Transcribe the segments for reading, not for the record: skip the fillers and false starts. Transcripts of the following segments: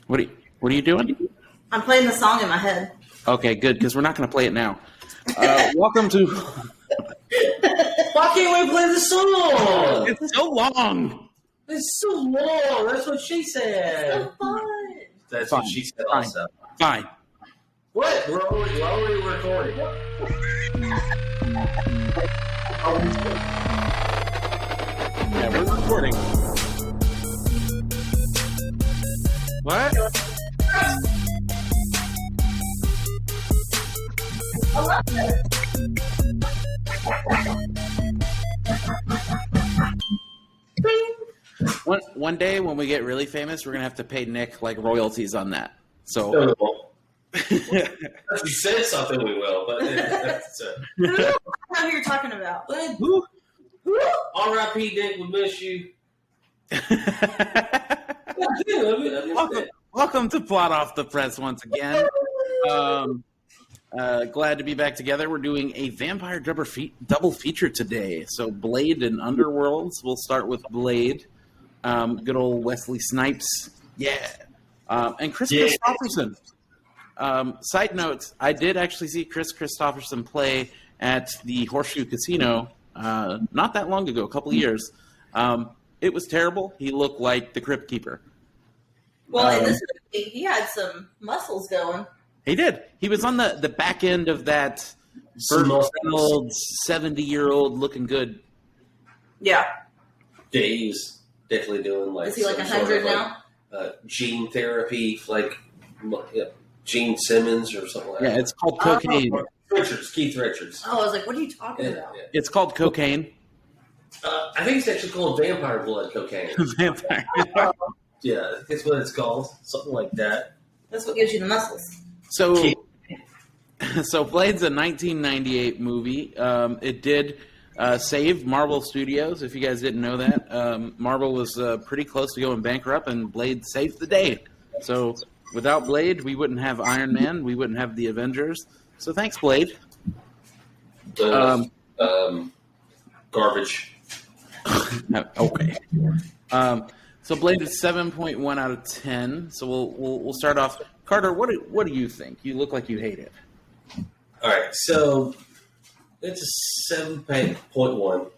What are you doing? I'm playing the song in my head. Okay, good, because we're not going to play it now. Welcome to... Why can't we play the song? It's so long. It's so long. That's what she said. So fun. That's Fine. what she said Fine. also. Fine. What? We're already recording. Yeah, we're recording. What? One day when we get really famous, we're gonna have to pay Nick like royalties on that. So If you said something, we will. But Who who you're talking about? R.I.P. Dick, we miss you. Welcome to Plot Off the Press once again. Glad to be back together. We're doing a vampire double feature today. So Blade and Underworlds. We'll start with Blade. Good old Wesley Snipes. Yeah. And Chris Christopherson. Side note, I did actually see Chris Christopherson play at the Horseshoe Casino not that long ago, a couple of years. It was terrible. He looked like the Crypt Keeper. Well, in this movie, he had some muscles going. He did. He was on the back end of that old 70-year-old looking good. Yeah. Yeah, he's definitely doing like. Is he like some 100 sort of, now? Gene therapy, like Gene Simmons or something like that. Yeah, it's called cocaine. Keith Richards. Oh, I was like, what are you talking about? Yeah. It's called cocaine. I think it's actually called vampire blood cocaine. Vampire. Yeah, that's what it's called. Something like that. That's what gives you the muscles. So Blade's a 1998 movie. It did save Marvel Studios, if you guys didn't know that. Marvel was pretty close to going bankrupt, and Blade saved the day. So without Blade, we wouldn't have Iron Man. We wouldn't have the Avengers. So thanks, Blade. Garbage. Okay. So Blade is 7.1 out of 10. So we'll start off. Carter, what do you think? You look like you hate it. All right, so it's a 7.1.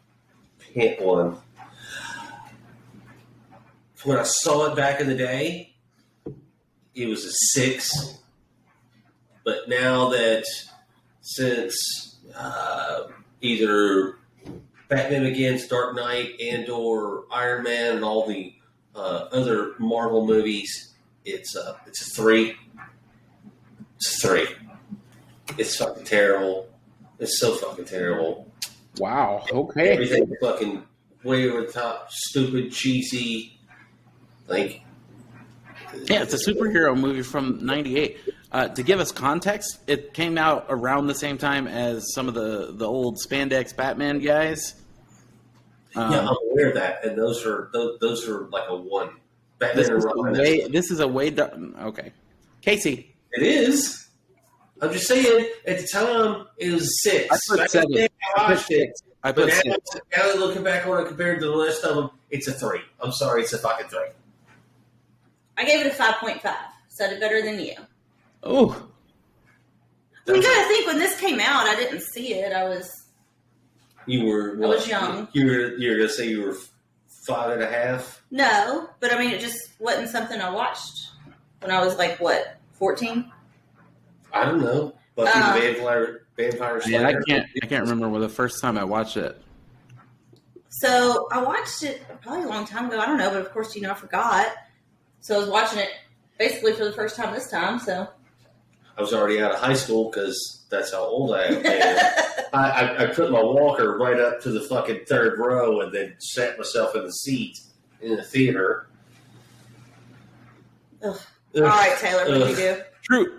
When I saw it back in the day, it was a 6. But now that since either Batman Begins, Dark Knight, and or Iron Man, and all the other Marvel movies, it's a 3. It's a 3. It's fucking terrible. It's so fucking terrible. Wow. Okay. Everything fucking way over the top, stupid, cheesy. Like, yeah, it's a superhero movie from '98. To give us context, it came out around the same time as some of the old spandex Batman guys. yeah, I'm aware of that, and those are like a 1. Batman and Robin. This is a way. Okay, Casey. It is. I'm just saying. At the time, it was 6. I put 7. I put 6. Now looking back on it compared to the rest of them, it's a 3. I'm sorry, it's a fucking 3. I gave it a 5.5. Said it better than you. Oh. You gotta think, when this came out, I didn't see it. I was young. You were gonna say you were 5.5. No, but I mean, it just wasn't something I watched when I was like, what, 14? I don't know. Buffy the Vampire Slayer. Yeah, I can't remember the first time I watched it. So I watched it probably a long time ago. I don't know, but of course, I forgot. So I was watching it basically for the first time this time. So I was already out of high school because that's how old I am. I put my walker right up to the fucking 3rd row and then sat myself in the seat in the theater. Ugh. All right, Taylor, what did you do?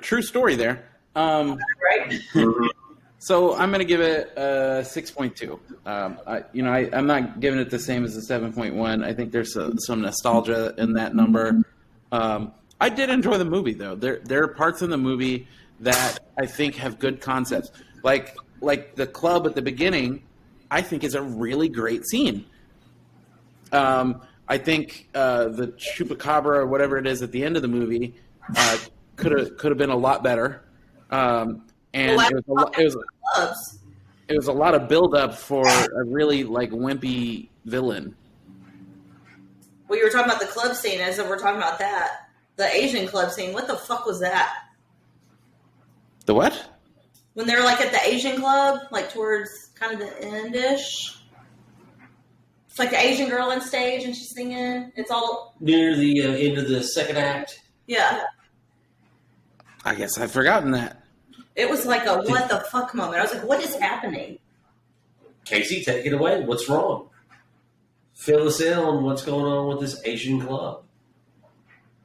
True story there. Right? So I'm going to give it a 6.2. I'm not giving it the same as the 7.1. I think there's some nostalgia in that number. I did enjoy the movie, though. There are parts in the movie that I think have good concepts. Like the club at the beginning, I think is a really great scene. I think the chupacabra or whatever it is at the end of the movie could have been a lot better. And it was a lot of build up for a really like wimpy villain. Well, you were talking about the club scene, as if we're talking about that. The Asian club scene. What the fuck was that? The what? When they were like at the Asian club, like towards kind of the end-ish. It's like the Asian girl on stage and she's singing. It's all near the end of the second act. Yeah. I guess I've forgotten that. It was like a what the fuck moment. I was like, what is happening? Casey, take it away. What's wrong? Fill us in on what's going on with this Asian club.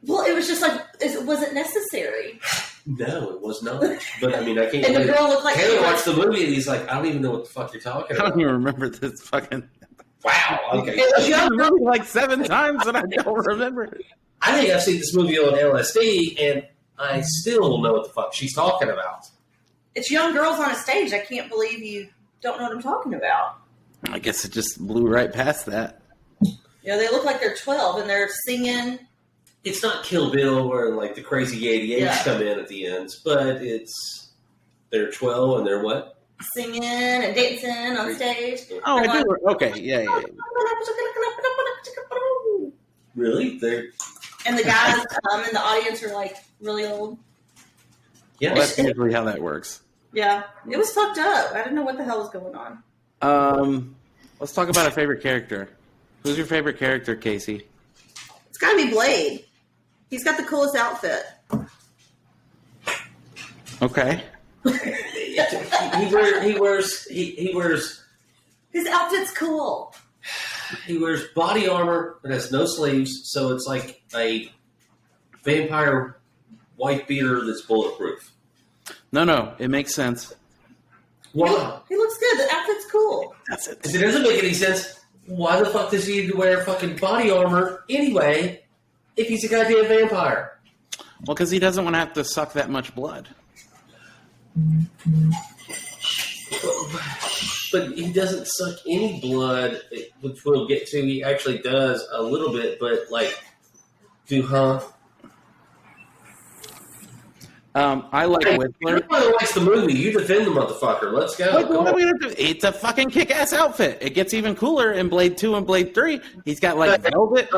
Well, it was just like, was it necessary? No, it was not. But I mean, I can't. And the girl looked like Taylor watched the movie and he's like, I don't even know what the fuck you're talking I don't about. even remember this fucking. Wow. Okay. It was I've young seen the movie like 7 times and I don't remember it. I think I've seen this movie on LSD and I still know what the fuck she's talking about. It's young girls on a stage. I can't believe you don't know what I'm talking about. I guess it just blew right past that. You know, they look like they're 12 and they're singing. It's not Kill Bill where like the crazy 88s Yeah. come in at the ends, but they're 12 and they're what? Singing and dancing on stage. Oh, I do. Okay, yeah. Really? And the guys in the audience are like really old. Yeah. Well, that's usually how that works. Yeah, it was fucked up. I didn't know what the hell was going on. Let's talk about our favorite character. Who's your favorite character, Casey? It's got to be Blade. He's got the coolest outfit. Okay. he wears His outfit's cool. he wears body armor that has no sleeves, so it's like a vampire wife beater that's bulletproof. No, it makes sense. Wow. He looks good. The outfit's cool. That's it. Because it doesn't make any sense. Why the fuck does he need to wear fucking body armor anyway if he's a goddamn vampire? Well, because he doesn't want to have to suck that much blood. But he doesn't suck any blood, which we'll get to. He actually does a little bit, but like, I like Whistler. Everybody likes the movie. You defend the motherfucker. Let's go. What are we gonna do? It's a fucking kick-ass outfit. It gets even cooler in Blade 2 and Blade 3. He's got like velvet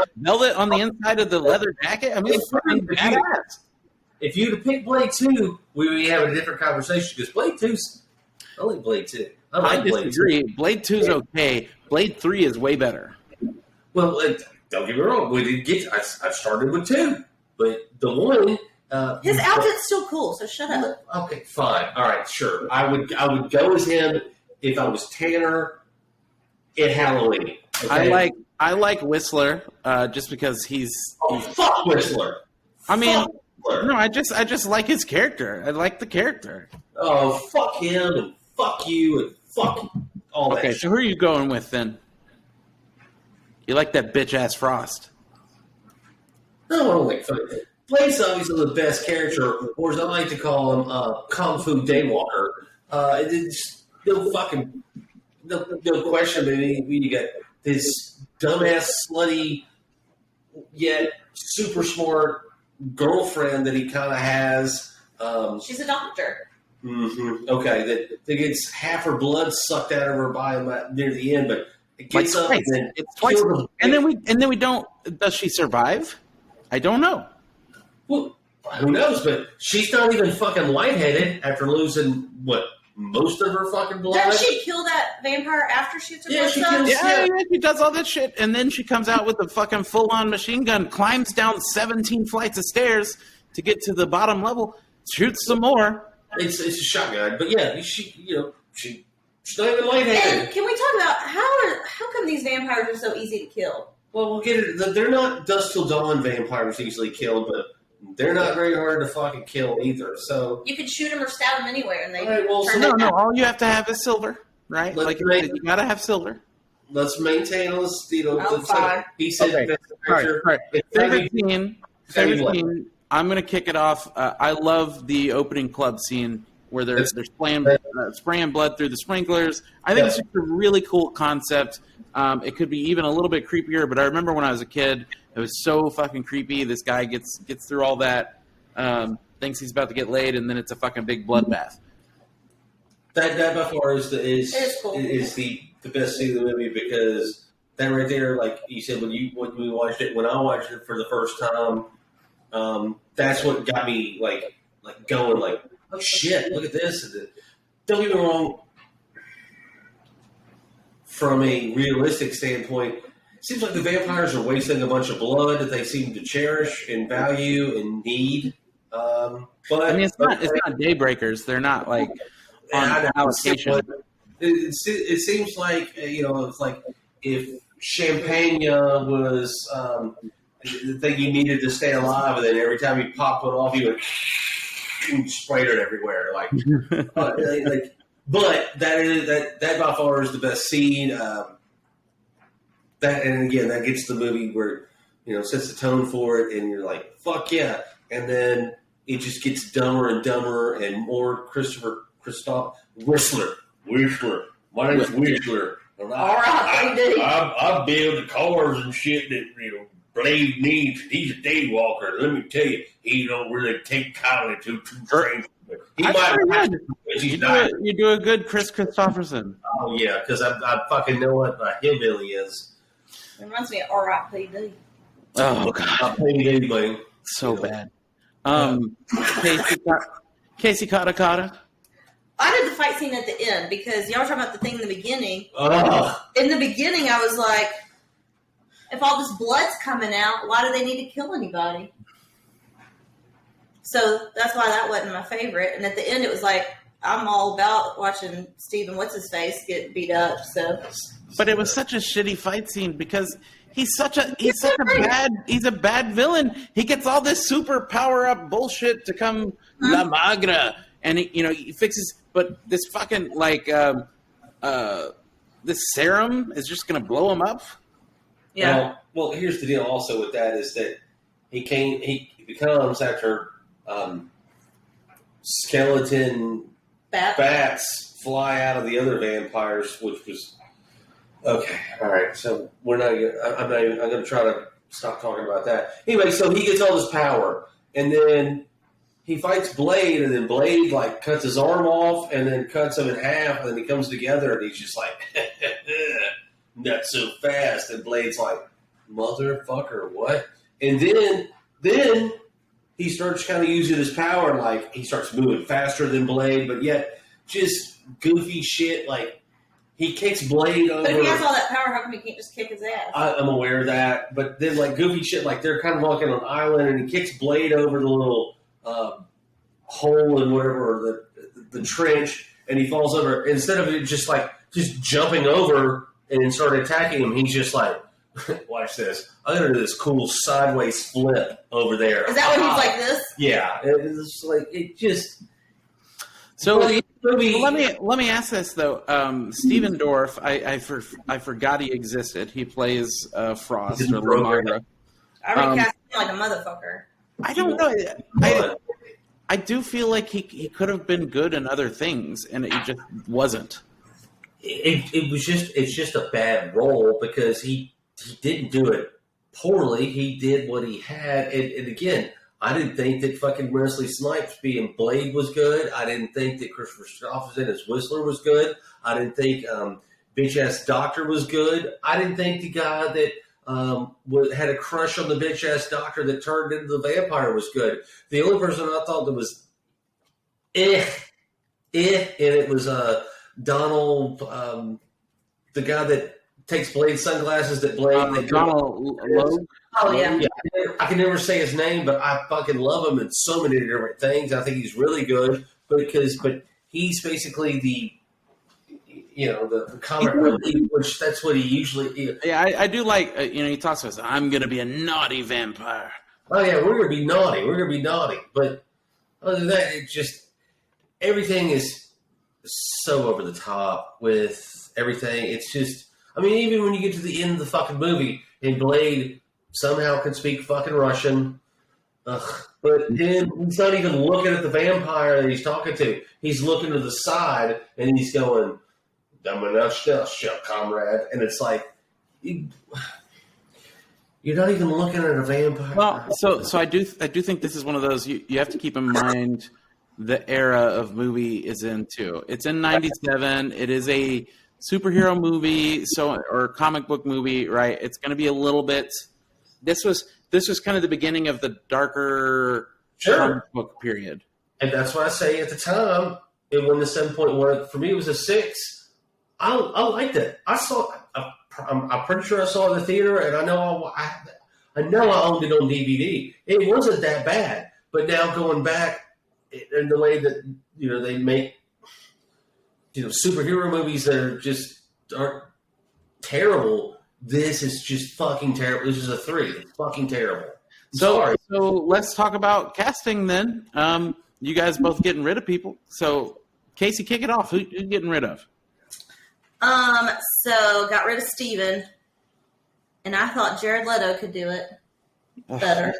on the inside of the leather jacket. I mean, it's fucking badass. If you'd have picked Blade 2, we would have a different conversation because Blade 2's. I like Blade 2. I I like Blade 2. disagree. Blade 2 is okay. Blade 3 is way better. Well, don't get me wrong. We didn't get. I started with 2, but the one. His outfit's still cool, so shut up. Okay, fine. All right, sure. I would go as him if I was Tanner at Halloween. Okay? I like Whistler just because he's. Fuck Whistler. I mean, Fuck Whistler. no, I just like his character. I like the character. Oh, fuck him and fuck you and fuck all that. Okay, so who are you going with then? You like that bitch ass Frost? No, wait. Blade's obviously the best character, or as I like to call him, Kung Fu Daywalker. It's no fucking, no question. I mean, you got this dumbass, slutty, yet super smart girlfriend that he kind of has. She's a doctor. Okay, that gets half her blood sucked out of her by near the end, but it gets Like up twice. and It's twice. kills him. And then we don't. Does she survive? I don't know. Well, who knows? But she's not even fucking lightheaded after losing most of her fucking blood. Doesn't she kill that vampire after she took Yeah, her she stuff? kills- Yeah, she does all that shit, and then she comes out with a fucking full-on machine gun, climbs down 17 flights of stairs to get to the bottom level, shoots some more. It's a shotgun, but yeah, she's not even lightheaded. And can we talk about how come these vampires are so easy to kill? Well, we'll get it. They're not Dusk Till Dawn vampires easily killed, but they're not very hard to fucking kill either. So You could shoot them or stab them anywhere, and they All right, well, turn No, it no, down. all you have to have is silver, right? Let's Like make- you gotta have silver. let's maintain us. I'm fine. He said, Okay. best All right, picture. all right. It's Favorite gotta be- scene. gotta be Favorite what? scene. I'm gonna kick it off. I love the opening club scene where they're spraying blood through the sprinklers. I think it's just a really cool concept. It could be even a little bit creepier, but I remember when I was a kid, it was so fucking creepy. This guy gets through all that, thinks he's about to get laid, and then it's a fucking big bloodbath. That by far is the cool. best scene of the movie, because that right there, like you said, when we watched it, when I watched it for the first time, that's what got me like going, like, oh shit, look at this. And don't get me wrong, from a realistic standpoint, it seems like the vampires are wasting a bunch of blood that they seem to cherish and value and need. But I mean, it's not daybreakers. They're not like on allocation. It seems like, it's like if champagne was the thing you needed to stay alive, and then every time you popped one off, you would sprayed it everywhere. But that by far is the best scene. And again, that gets the movie where, sets the tone for it, and you're like, fuck yeah. And then it just gets dumber and dumber and more Christoph Whistler. My name's Whistler. I build the cars and shit that, Blade needs. He's a day walker. Let me tell you, he don't really take kindly to trains. He might. You do a good Chris Christopherson. Oh yeah, because I fucking know what a hillbilly is. It reminds me of R.I.P.D. Oh god, I played anybody. So bad. Casey Kata. I did the fight scene at the end because y'all were talking about the thing in the beginning. Ugh. In the beginning, I was like, if all this blood's coming out, why do they need to kill anybody? So that's why that wasn't my favorite. And at the end, it was like, I'm all about watching Steven What's-His-Face get beat up. So, but it was such a shitty fight scene because he's a bad villain. He gets all this super power up bullshit to come La Magra, and he fixes. But this fucking this serum is just gonna blow him up. yeah. Well, here's the deal. Also with that is that he becomes, after skeleton bats fly out of the other vampires, which was okay. All right, so we're not. I'm going to try to stop talking about that. Anyway, so he gets all this power, and then he fights Blade, and then Blade cuts his arm off, and then cuts him in half, and then he comes together, and he's just like, not so fast. And Blade's like, motherfucker, what? And then he starts kind of using his power, like he starts moving faster than Blade, but yet just goofy shit. Like he kicks Blade over. But if he has all that power, how come he can't just kick his ass? I'm aware of that, but then goofy shit, they're kind of walking on an island, and he kicks Blade over the little hole in whatever the trench, and he falls over. Instead of it just jumping over and start attacking him, he's just like, watch this. I'm going to do this cool sideways flip over there. Is that when he's like this? Yeah. It's like, it just... So let me ask this, though. Stephen Dorff, I forgot he existed. He plays Frost or Lamagra. I already cast him like a motherfucker. I don't know. I do feel like he could have been good in other things, and it just wasn't. It's just a bad role because he didn't do it poorly. He did what he had. And again, I didn't think that fucking Wesley Snipes being Blade was good. I didn't think that Christopher Christopherson as Whistler was good. I didn't think bitch-ass Doctor was good. I didn't think the guy that had a crush on the bitch-ass Doctor that turned into the vampire was good. The only person I thought that was and it was Donald, the guy that takes Blade's sunglasses that Blade... Donald Logue? Oh, yeah. I can never say his name, but I fucking love him in so many different things. I think he's really good, but he's basically the comic relief, which that's what he usually is. Yeah, I do like, he talks to us, I'm going to be a naughty vampire. Oh, yeah, we're going to be naughty. But other than that, it just, everything is so over the top with everything. It's just, even when you get to the end of the fucking movie, and Blade somehow can speak fucking Russian, but then he's not even looking at the vampire that he's talking to. He's looking to the side, and he's going, comrade. And it's like, you're not even looking at a vampire. Well, so I do think this is one of those you have to keep in mind the era of movie is in too. It's in '97. It is a superhero movie, or comic book movie, right? It's going to be a little bit. This was kind of the beginning of the darker comic book period, and that's what I say at the time. It won the 7.1. For me, it was a 6. I liked it. I saw. I'm pretty sure I saw it in the theater, and I know I owned it on DVD. It wasn't that bad, but now going back in the way that they make superhero movies that aren't terrible. This is just fucking terrible. This is a 3. It's fucking terrible. So let's talk about casting then. You guys both getting rid of people. So Casey, kick it off. Who you getting rid of? So got rid of Steven, and I thought Jared Leto could do it better.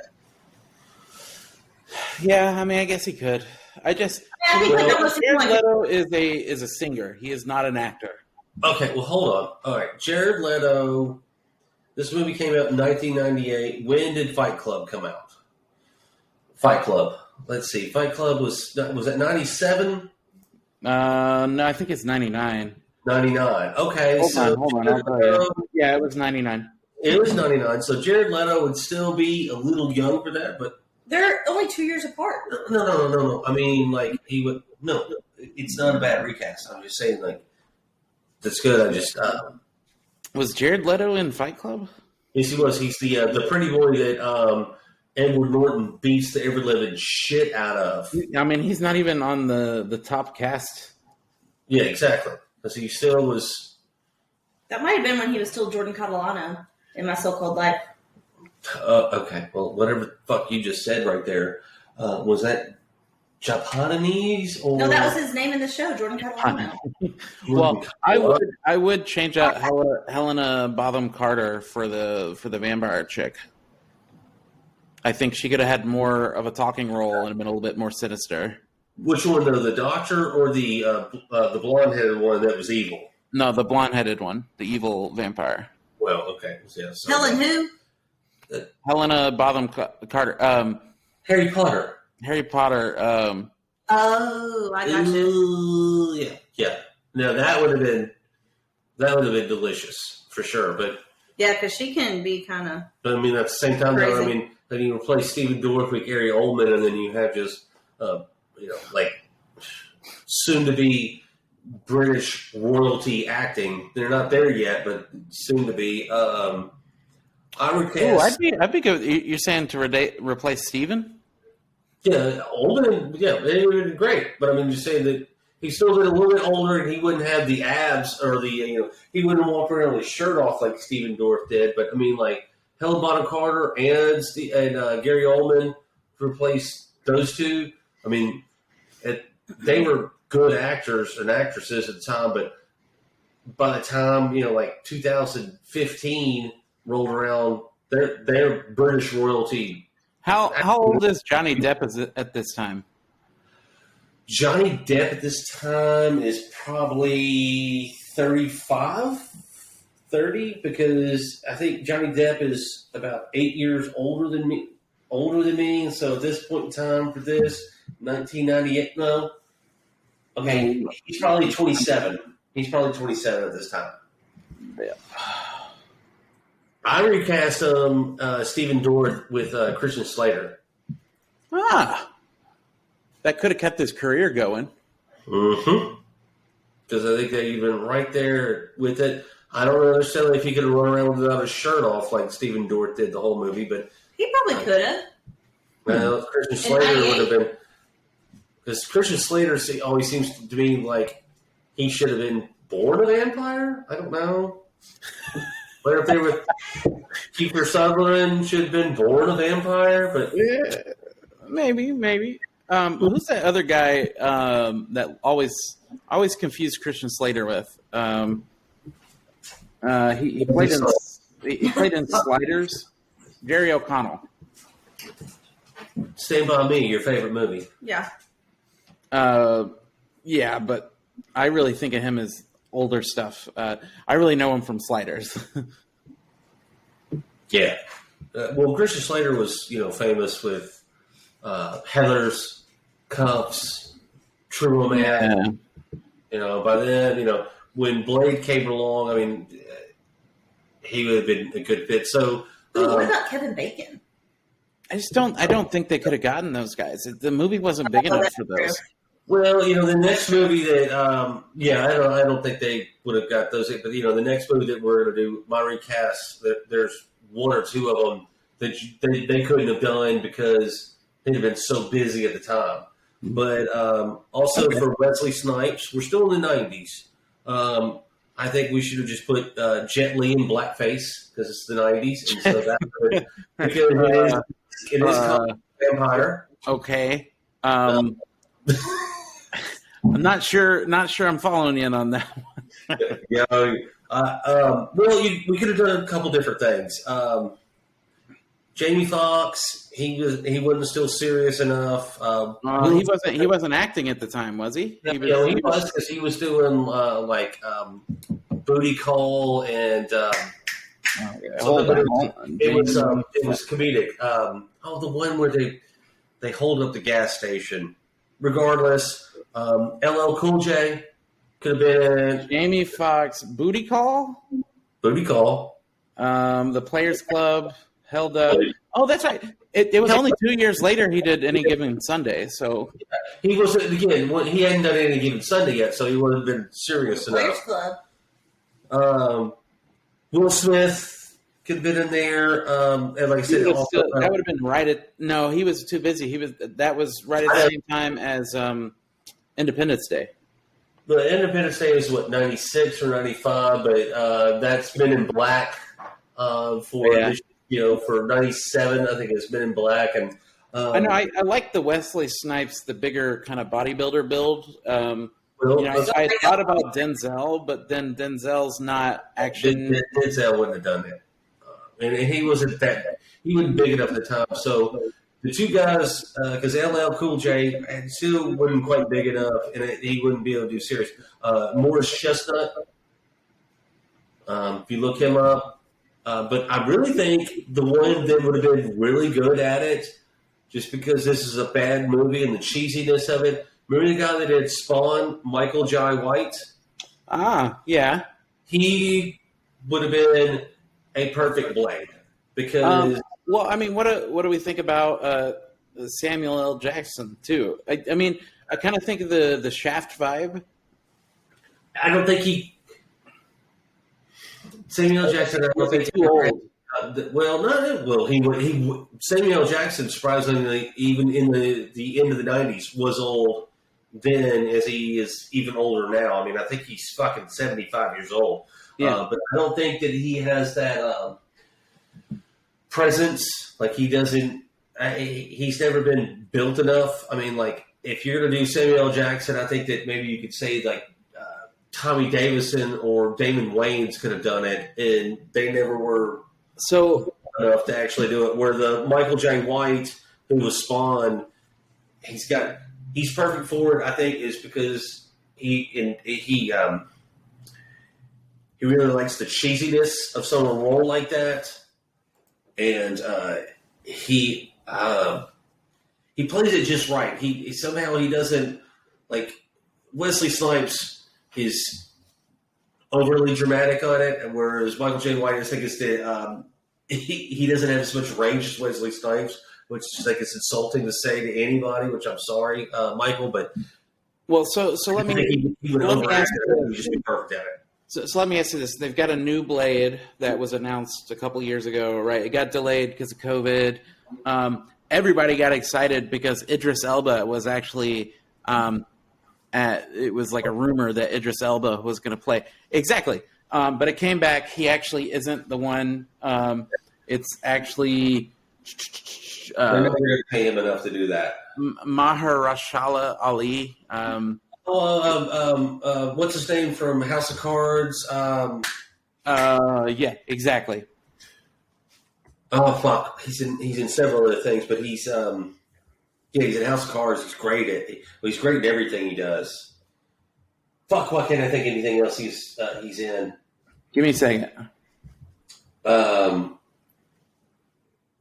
Yeah, I mean, I guess he could. Jared Leto is a singer. He is not an actor. Okay, well, hold on. All right, Jared Leto. This movie came out in 1998. When did Fight Club come out? Fight Club. Let's see. Fight Club was that 97? No, I think it's 99. 99. Okay, hold on. I'll tell you. Yeah, it was 99. It was 99. So Jared Leto would still be a little young for that, but they're only 2 years apart. No. I mean, like he would. No, it's not a bad recast. I'm just saying, like that's good. I just was Jared Leto in Fight Club? Yes, he was. He's the pretty boy that Edward Norton beats the ever living shit out of. I mean, he's not even on the top cast. Yeah, exactly. Because he still was. That might have been when he was still Jordan Catalano in My So-Called Life. Okay, well, whatever the fuck you just said right there, was that Japanese or no? That was his name in the show, Jordan Catalano. Well, I would change out Helena Bonham Carter for the vampire chick. I think she could have had more of a talking role and been a little bit more sinister. Which one, though, the doctor or the blonde-headed one that was evil? No, the blonde-headed one, the evil vampire. Well, okay, yeah. So Helen who? Helena Bonham Carter. Harry Potter. Harry Potter. Oh, I got you. Yeah. No, that would have been delicious for sure. But yeah, because she can be kind of. But I mean, at the same time, though, I mean, then you replace Stephen Dorff with Gary Oldman, and then you have just like soon to be British royalty acting. They're not there yet, but soon to be. I would cast. I'd be good. You're saying to replace Steven? Yeah, Oldman. Yeah, it would be great. But I mean, just saying that he's still a little bit older, and he wouldn't have the abs or he wouldn't walk around with his shirt off like Stephen Dorff did. But I mean, like Helen Bonham Carter and Gary Oldman replace those two. I mean, they were good actors and actresses at the time, but by the time like 2015 rolled around, they're British royalty. How old is Johnny Depp at this time? Johnny Depp at this time is probably 35, 30, because I think Johnny Depp is about 8 years older than me. And so at this point in time for this, 1998, no. Okay, he's probably 27. He's probably 27 at this time. Yeah. I recast Stephen Dorff with Christian Slater. That could have kept his career going. Mm-hmm. Because I think that you've been right there with it. I don't understand if he could have run around without his shirt off like Stephen Dorff did the whole movie, but he probably could have. Well, Christian Slater would have been. Because Christian Slater always seems to me like he should have been born a vampire. I don't know. What if they were Kiefer Sutherland should have been born a vampire? But yeah, maybe. Who's that other guy that always confused Christian Slater with? He played in Sliders. Jerry O'Connell. Stand By Me, your favorite movie. Yeah. Yeah, but I really think of him as older stuff. I really know him from Sliders. Yeah. Well, Christian Slater was, famous with Heathers, Cuffs, True Romance. By then, when Blade came along, I mean, he would have been a good fit. So, What about Kevin Bacon? I don't think they could have gotten those guys. The movie wasn't big enough for those. Well, the next movie that, I don't think they would have got those. But the next movie that we're going to do, my recast, there's one or two of them that they couldn't have done because they'd have been so busy at the time. But also for Wesley Snipes, we're still in the 90s. I think we should have just put Jet Li in blackface because it's the 90s, and so that could, because it is called vampire. Okay. I'm not sure I'm following in on that one. We could have done a couple different things. Jamie Foxx, he wasn't still serious enough. He wasn't acting at the time, was he? He was because he was doing Booty Call and it was comedic. The one where they hold up the gas station. Regardless, LL Cool J could have been Jamie Foxx. Booty Call. The Players Club. Held up. Oh, that's right. It was only 2 years later he did Any Given Sunday. So he was he hadn't done Any Given Sunday yet, so he would have been serious enough. Players Club. Will Smith could have been in there. And like I said, that would have been right at. No, he was too busy. That was right at the same time as Independence Day. The Independence Day is 96 or 95, but that's Men in Black for 97, I think it's Men in Black. And I know I like the Wesley Snipes, the bigger kind of bodybuilder build. I thought about Denzel, but then Denzel's not action. Denzel wouldn't have done that, and he wasn't big enough at the time. So the two guys, because LL Cool J still wasn't quite big enough, and he wouldn't be able to do serious. Morris Chestnut, if you look him up. But I really think the one that would have been really good at it, just because this is a bad movie and the cheesiness of it. Remember the guy that did Spawn, Michael Jai White? Ah, yeah. He would have been a perfect Blade because. What do we think about Samuel L. Jackson too? I kind of think of the Shaft vibe. I don't think he. Samuel Jackson, I don't think too old. Samuel Jackson, surprisingly, even in the end of the 90s, was old then as he is even older now. I mean, I think he's fucking 75 years old. Yeah. But I don't think that he has that presence. Like, he doesn't he's never been built enough. I mean, like, if you're going to do Samuel L. Jackson, I think that maybe you could say, like, Tommy Davidson or Damon Wayans could have done it, and they never were enough to actually do it. Where the Michael J. White, who was Spawn, he's perfect for it. I think is because he really likes the cheesiness of some of a role like that, and he plays it just right. He somehow he doesn't like Wesley Snipes. Is overly dramatic on it, and whereas Michael J. White, I think, is he doesn't have as much range as Wesley Snipes, which is like it's insulting to say to anybody. Which I'm sorry, Michael, but so let me ask you, just be perfect at it. So let me ask you this: they've got a new Blade that was announced a couple years ago, right? It got delayed because of COVID. Everybody got excited because Idris Elba was actually. It was like a rumor that Idris Elba was going to play. Exactly. But it came back. He actually isn't the one. It's actually they're not going to pay him enough to do that. Mahershala Ali. What's his name from House of Cards? Yeah, exactly. Oh fuck, he's in several other things, but he's in House of Cards. He's great at. He's great at everything he does. Fuck, why can't I think anything else he's in? Give me a second.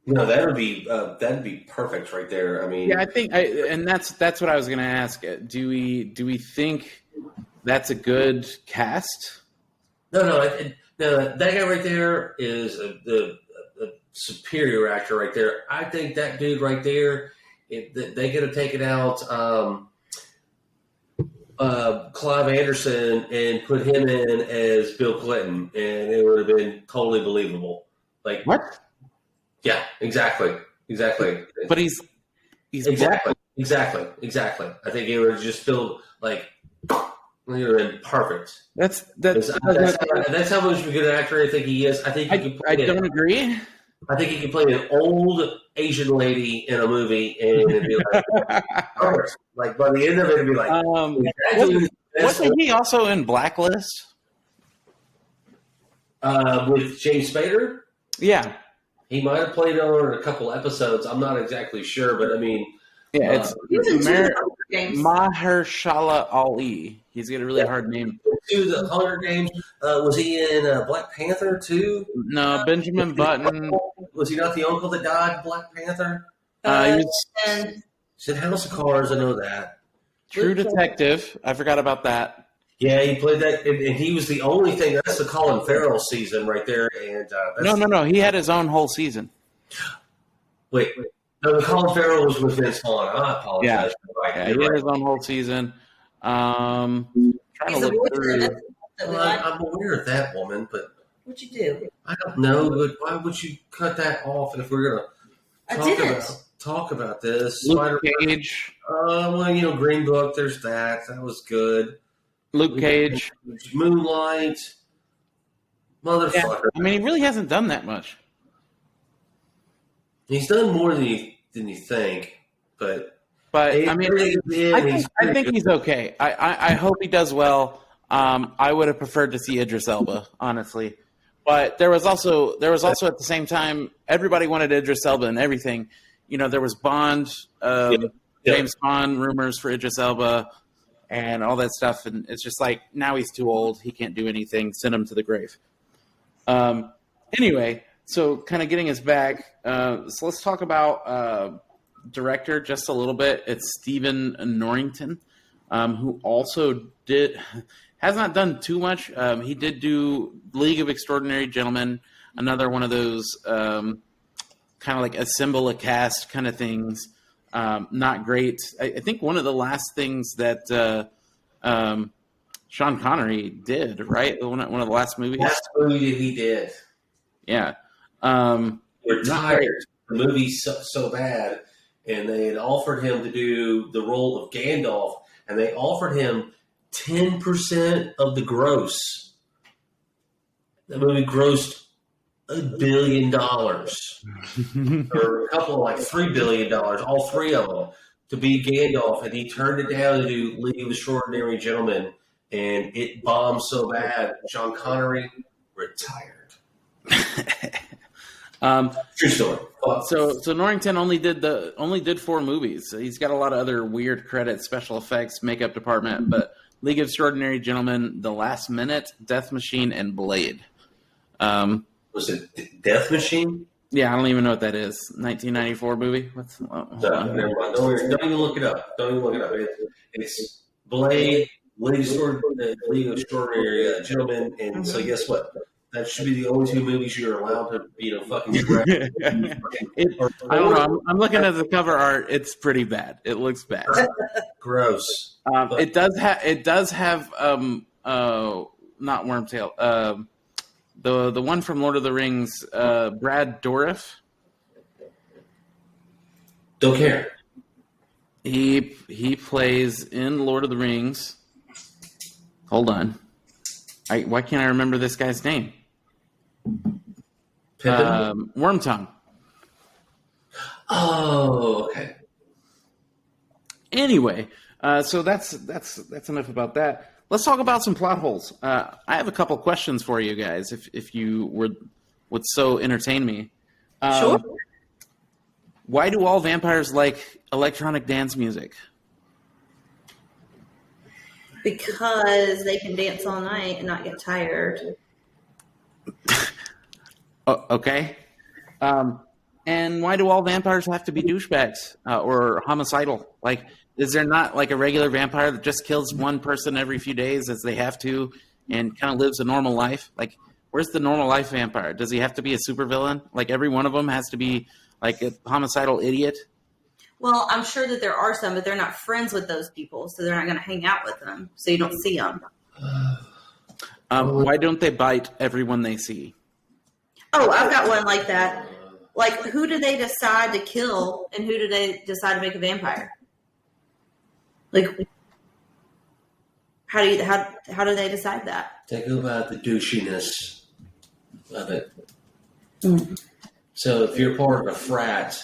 No, that'd be perfect right there. I mean, Yeah, I think, and that's what I was going to ask. Do we think that's a good cast? no, that guy right there is a superior actor right there. I think that dude right there, if they could have taken out Clive Anderson and put him in as Bill Clinton, and it would have been totally believable. Like What? Yeah, exactly. But he's Exactly. I think it would just feel like you're in perfect. That's That's how much of a good actor I think he is. I think he can I play don't agree. I think he can play an old Asian lady in a movie and it'd be like perfect. Like by the end of it, it'd be like Wasn't he also in Blacklist? with James Spader. Yeah. He might have played on a couple episodes. I'm not exactly sure, but I mean, Yeah, it's He was in two Mer- Hunger Games. Mahershala Ali. He's got a really hard name. to the Hunger Games. Was he in Black Panther too? No, Benjamin Button. Was he not the uncle that died in Black Panther? He was And He's in House of Cards. I know that. True Detective. I forgot about that. Yeah, he played that, and he was the only thing. That's the Colin Farrell season right there. And that's, No. He had his own whole season. Wait. No, the Colin Farrell was with Vince Vaughn. I apologize. Yeah, he had his own whole season. Trying he's to a look voice in through. it that we like. I'm aware of that woman, but What'd you do? I don't know. But why would you cut that off if we're gonna I talk didn't. about this? Luke Cage. Well, Green Book. There's that. That was good. Luke Cage. Moonlight. Motherfucker. I mean, he really hasn't done that much. He's done more than you think, but But I mean, I think good. he's okay. I hope he does well. I would have preferred to see Idris Elba, honestly. But there was also at the same time everybody wanted Idris Elba and everything. You know, there was Bond, James Bond rumors for Idris Elba, and all that stuff. And it's just like now he's too old. He can't do anything. Send him to the grave. Anyway, so kind of getting us back. So let's talk about director just a little bit. It's Stephen Norrington, who also has not done too much. He did do League of Extraordinary Gentlemen, another one of those kind of like assemble a cast kind of things. Not great. I think one of the last things that Sean Connery did, right? One of the last movies. Last movie that he did. Yeah. Retired. The movie's so bad, and they had offered him to do the role of Gandalf, and they offered him 10% of the gross. The movie grossed $1 billion, or a couple of like $3 billion, all three of them, to be Gandalf, and he turned it down to do League of Extraordinary Gentlemen, and it bombed so bad. Sean Connery retired. True story. So Norrington only did 4 movies. So he's got a lot of other weird credits, special effects, makeup department, but League of Extraordinary Gentlemen, The Last Minute, Death Machine, and Blade. Was it Death Machine? Yeah, I don't even know what that is. 1994 movie. Never mind. Don't even look it up. It's Blade, League of Extraordinary Gentlemen, and so guess what? That should be the only 2 movies you're allowed to, fucking direct. I don't know. I'm looking at the cover art. It's pretty bad. It looks bad. Gross. It does have not Wormtail. The one from Lord of the Rings, Brad Dourif. Don't care. He plays in Lord of the Rings. Hold on. Why can't I remember this guy's name? Pippin? Wormtongue. Oh, okay. Anyway, so that's enough about that. Let's talk about some plot holes. I have a couple questions for you guys, if you would so entertain me. Sure. Why do all vampires like electronic dance music? Because they can dance all night and not get tired. Okay. And why do all vampires have to be douchebags or homicidal? Like, is there not like a regular vampire that just kills one person every few days as they have to and kind of lives a normal life? Like, where's the normal life vampire? Does he have to be a supervillain? Like, every one of them has to be like a homicidal idiot? Well, I'm sure that there are some, but they're not friends with those people, so they're not going to hang out with them, so you don't see them. Why don't they bite everyone they see? Oh, I've got one like that. Like, who do they decide to kill, and who do they decide to make a vampire? Like, how do they decide that? Think about the douchiness of it. Mm. So if you're part of a frat,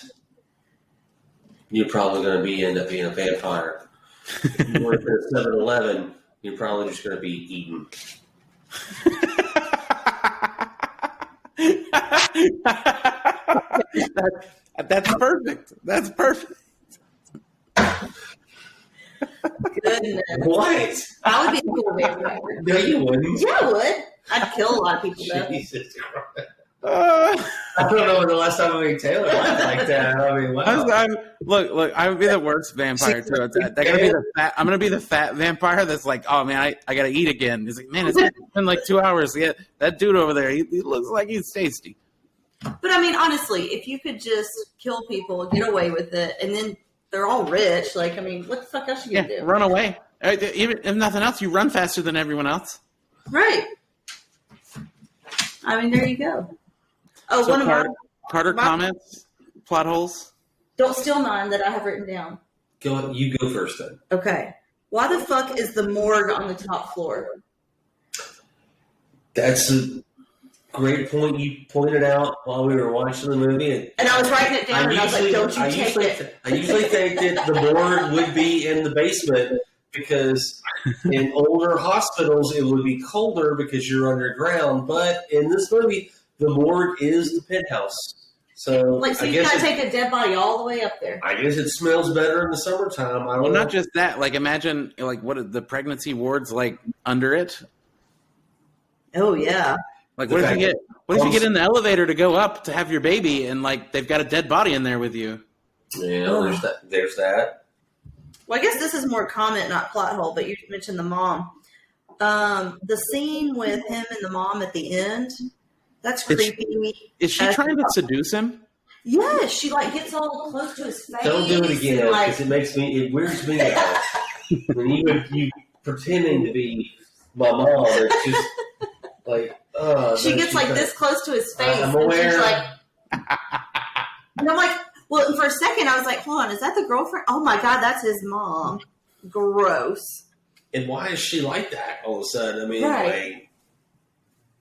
you're probably going to end up being a vampire. If you work at a 7-Eleven, you're probably just going to be eaten. That's perfect. That's perfect. Goodness. What? I would be a cool vampire. No, you wouldn't. Yeah, I would. I'd kill a lot of people, though. Jesus Christ. I don't know when the last time I made Taylor laughed like that. I mean, wow. Look, I would be the worst vampire too. I'm gonna be the fat vampire that's like, oh man, I gotta eat again. He's like, man, it's been like 2 hours. Yeah, that dude over there, he looks like he's tasty. But I mean, honestly, if you could just kill people, get away with it, and then they're all rich, like, I mean, what the fuck else you gonna do? Run away. Even if nothing else, you run faster than everyone else. Right. I mean, there you go. Oh, So one of Carter comments, plot holes. Don't steal mine that I have written down. You go first then. Okay. Why the fuck is the morgue on the top floor? That's a great point you pointed out while we were watching the movie. And I was writing it down, and I was like, don't you take it. I usually think that the morgue would be in the basement because in older hospitals it would be colder because you're underground. But in this movie, the morgue is the penthouse. So, So you gotta take a dead body all the way up there. I guess it smells better in the summertime. I don't know. Not just that. Like, imagine like what are the pregnancy wards like under it. Oh yeah. Like, what if you get in the elevator to go up to have your baby, and like they've got a dead body in there with you? Yeah, there's that. Well, I guess this is more comment, not plot hole. But you mentioned the mom. The scene with him and the mom at the end. That's creepy. Is she trying to seduce him? Yeah, she like gets all close to his face. Don't do it again because it weirds me out. When you pretending to be my mom, it's just like she gets like this close to his face. I'm aware. And she's like, and I'm like, well, for a second I was like, hold on, is that the girlfriend? Oh my god, that's his mom. Gross. And why is she like that all of a sudden? I mean, Right.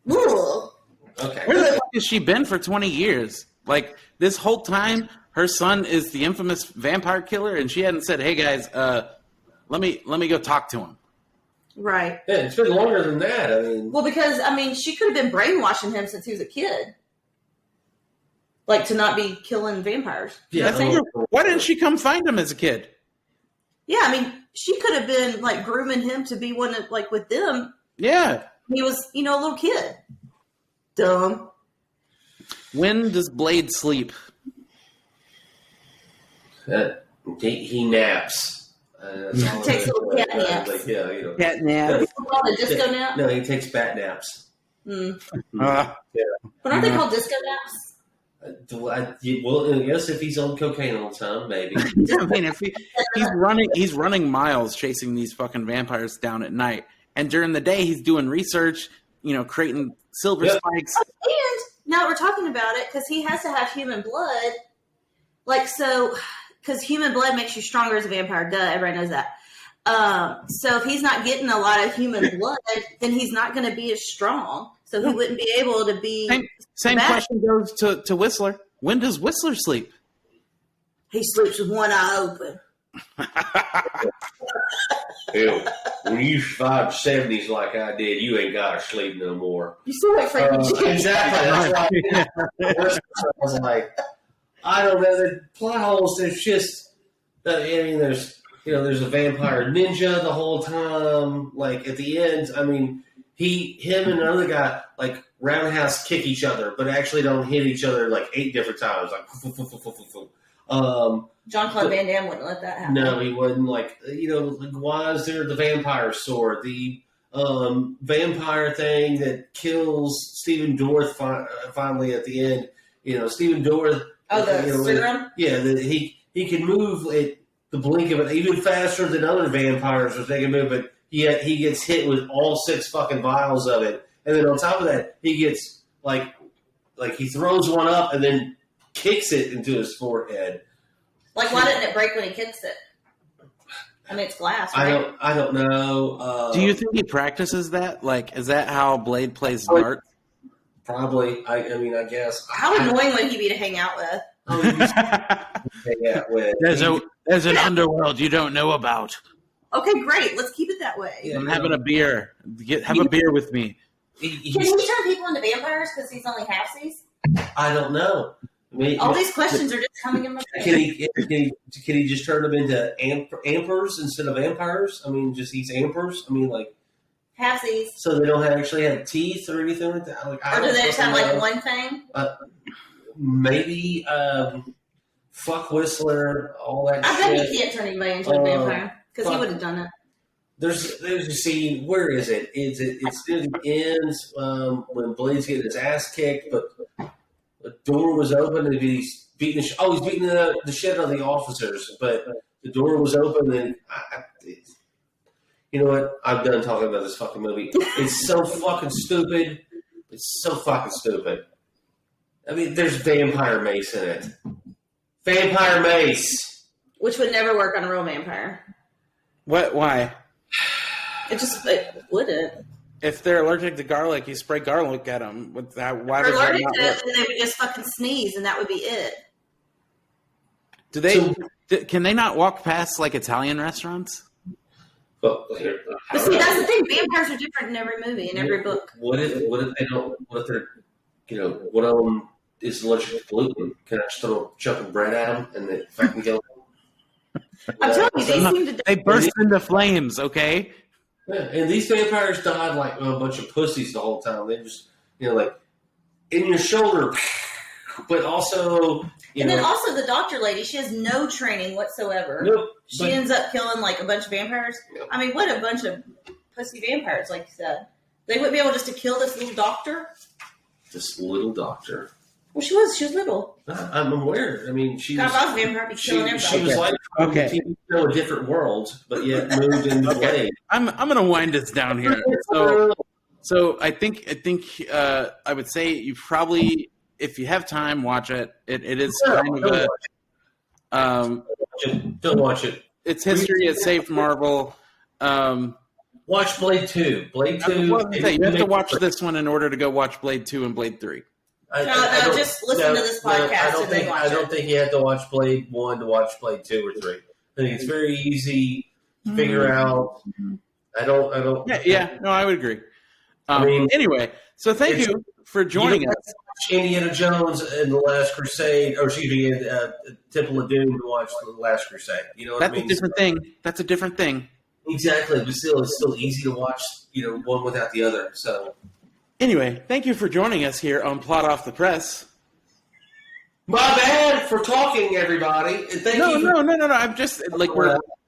like, Ugh. okay. Where the fuck has she been for 20 years? Like, this whole time, her son is the infamous vampire killer, and she hadn't said, hey, guys, let me go talk to him. Right. Yeah, it's been longer than that. I mean, Well, because, I mean, she could have been brainwashing him since he was a kid. Like, to not be killing vampires. You know what I'm saying? Why didn't she come find him as a kid? Yeah, I mean, she could have been, like, grooming him to be one of, like, with them. Yeah. He was, a little kid. Dumb. When does Blade sleep? he naps. Takes little cat naps. Like, yeah, Cat nap. Called a disco nap? No, he takes bat naps. Mm. Yeah. But aren't they called disco naps? Well, I guess if he's on cocaine all the time, maybe. I mean, if he's running miles chasing these fucking vampires down at night, and during the day he's doing research, creating silver spikes. And now that we're talking about it, because he has to have human blood, because human blood makes you stronger as a vampire. Duh, everybody knows that. So if he's not getting a lot of human blood, then he's not going to be as strong. So he wouldn't be able to be. Same question goes to Whistler. When does Whistler sleep? He sleeps with one eye open. Ew. When you survive 70s like I did, you ain't got to sleep no more. You still like Frankie J. Exactly. That's why I was like, I don't know. The plot holes. There's just, there's a vampire ninja the whole time. Like at the end, I mean, him and another guy. Like, roundhouse kick each other, but actually don't hit each other like 8 different times. Like, Jean-Claude Van Damme wouldn't let that happen. no, he wouldn't. Like, why is there the vampire sword? The vampire thing that kills Stephen Dorff finally at the end. Stephen Dorff. Oh, the serum? Yeah, he can move at the blink of it even faster than other vampires if they can move it. Yet he gets hit with all 6 fucking vials of it. And then on top of that, he gets, like he throws one up and then kicks it into his forehead. Like, why didn't it break when he kicks it? I mean, it's glass, right? I don't know. Do you think he practices that? Like, is that how Blade plays darts? Probably. I guess. How annoying would he be to hang out with? There's an underworld you don't know about. Okay, great. Let's keep it that way. Yeah. I'm having a beer. Have a beer with me. Can he turn people into vampires because he's only halfsies? I don't know. All these questions are just coming in my Can face. he just turn them into ampers instead of vampires? I mean, just eat ampers? I mean, like Halfsies. so they don't actually have teeth or anything like that. Like, Or do they just have like one thing? Maybe fuck Whistler, all that I shit. bet he can't turn anybody into a vampire because he would have done it. There's a scene. Where is it? It's near the end when Blade's getting his ass kicked, but the door was open and he's beating. He's beating the shit out of the officers, but the door was open and you know what? I'm done talking about this fucking movie. It's so fucking stupid. It's so fucking stupid. I mean, there's vampire mace in it. Vampire mace. Which would never work on a real vampire. What? Why? It wouldn't. If they're allergic to garlic, you spray garlic at them. Why If would they're that allergic not to work? it, then they would just fucking sneeze and that would be it. Do they? Can they not walk past like Italian restaurants? But But see, that's the thing. Vampires are different in every movie, in every book. What if they don't? What if they're, one of them is allergic to gluten? Can I just throw a chunk of bread at them and they fucking kill them? I'm telling you, they seem to. They burst into flames. Okay. Yeah, and these vampires died like a bunch of pussies the whole time. They just, like in your shoulder, but also, And then also the doctor lady, she has no training whatsoever. Nope. She ends up killing like a bunch of vampires. Yep. I mean, what a bunch of pussy vampires, like you said. They wouldn't be able just to kill this little doctor. This little doctor. Well, she was little. I'm aware. I mean, she God, was. if I was a vampire, I'd be killing She everybody. was like Okay. a TV show, a different world, but yet moved into Blade. I'm gonna wind this down here. So I think I would say you probably, if you have time, watch it. It is kind of Don't watch it. it's history. It's saved Marvel. Watch Blade 2. Blade 2. You have to watch this one in order to go watch Blade 2 and Blade 3. No, just listen to this podcast and then watch I don't it. think you have to watch Blade 1 to watch Blade 2 or 3. I think it's very easy to figure out. I don't. Yeah. No, I would agree. I mean, anyway, so thank you for joining us. Indiana Jones and The Last Crusade, or excuse me, Temple of Doom to watch The Last Crusade. You know what That's I mean? a different thing. That's a different thing. Exactly, but still, it's still easy to watch, one without the other. So, Anyway, thank you for joining us here on Plot Off the Press. my bad for talking, everybody. And thank you. No. I'm just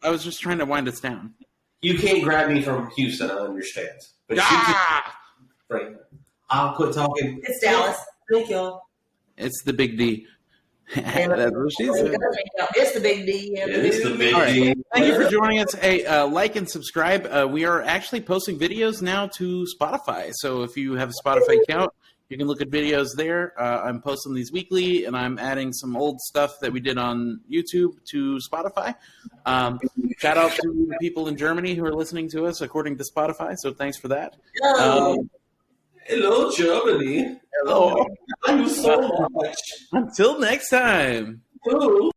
I was just trying to wind us down. You can't grab me from Houston, I understand. But right. I'll quit talking. It's Dallas. Thank y'all. It's the Big D. That's what she said. It's the big D. Yeah, It is the big All right. D. Thank you for joining us. Hey, like and subscribe. We are actually posting videos now to Spotify. So if you have a Spotify account, you can look at videos there. I'm posting these weekly, and I'm adding some old stuff that we did on YouTube to Spotify. Shout out to the people in Germany who are listening to us according to Spotify. So thanks for that. Hello, Germany. Hello. Thank you so much. Until next time. Hello.